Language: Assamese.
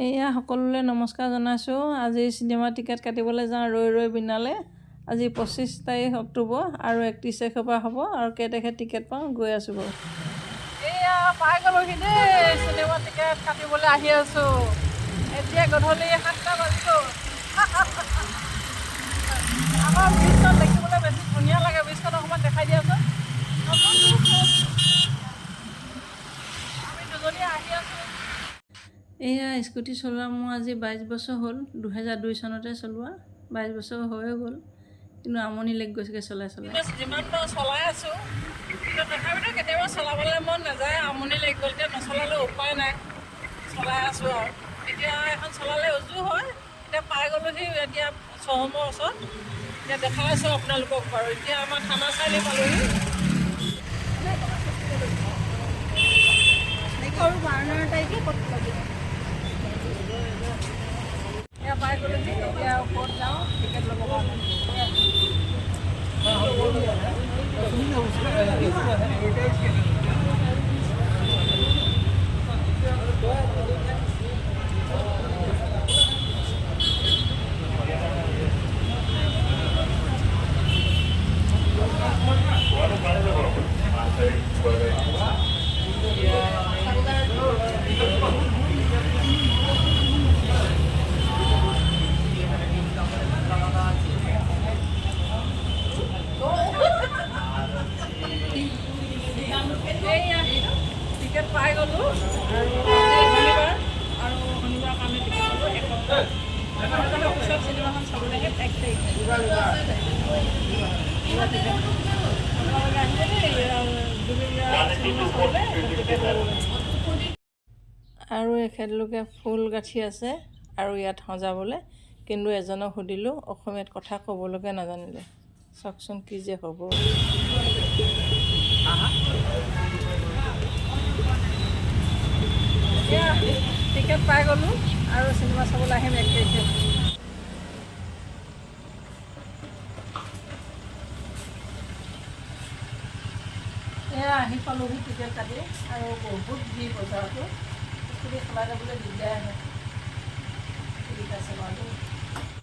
এয়া সকলোলৈ নমস্কাৰ জনাইছোঁ। আজি চিনেমা টিকেট কাটিবলৈ যাওঁ ৰৈ ৰৈ বিনালে। আজি 25 তাৰিখ অক্টোবৰ আৰু 31 তাৰিখৰ পৰা হ'ব আৰু কেই তাৰিখে টিকেট পাওঁ গৈ আছোঁ বাৰু। এয়া পাই গ'লোহি দেই, চিনেমা টিকেট কাটিবলৈ আহি আছোঁ। এতিয়া গধূলি 7টা বাজিব। আমাৰ ব্ৰিজখন দেখিবলৈ বেছি ধুনীয়া লাগে। ব্ৰিজখন অকণমান দেখাই দিয়াচোন। আমি দুজনী আহি আছোঁ। এয়া স্কুটি চলোৱা মোৰ আজি 22 বছৰ হ'ল। 2002 চনতে চলোৱা, 22 বছৰ হৈয়ে গ'ল, কিন্তু আমনি লাগি গৈছেগৈ চলাই চলাই। যিমান পাৰোঁ চলাই আছোঁ, কিন্তু তথাপিতো কেতিয়াবা চলাবলৈ মন নাযায়, আমনি লাগি গ'ল। এতিয়া নচলালেও উপায় নাই, চলাই আছোঁ আৰু। এতিয়া এখন চলালে উজু হয়। এতিয়া পাই গ'লোহি এতিয়া শ্ব'ৰুমৰ ওচৰত। এতিয়া দেখাই আছোঁ আপোনালোকক বাৰু। এতিয়া আমাৰ থানা চাৰিআলি পালোহি। আৰু 12 তাৰিখে ক'ত লাগিব? এয়া পাই গ'লোহি। এতিয়া ক'ত যাওঁ টিকেট ল'ব কাৰণে। টিকেট পাই গ'লোঁ আৰু শনিবাৰ কাৰণে টিকেট ল'লোঁ। এসপ্তাহ পিছত চিনেমাখন চাবলৈকে 1 তাৰিখে। আৰু এখেতলোকে ফুল গাঁঠি আছে আৰু ইয়াত সজাবলৈ, কিন্তু এজনক সুধিলোঁ অসমীয়াত কথা ক'বলৈকে নাজানিলে। চাওকচোন কি যে হ'ব। এতিয়া টিকেট পাই গ'লোঁ আৰু চিনেমা চাবলৈ আহিম 1 তাৰিখে। এয়া আহি পালোহি টিকেট কাটি, আৰু বহুত ভিৰ বজাৰটো। স্কুটি চলাই যাবলৈ দিগদাৰ হয়। ঠিক আছে বাৰু।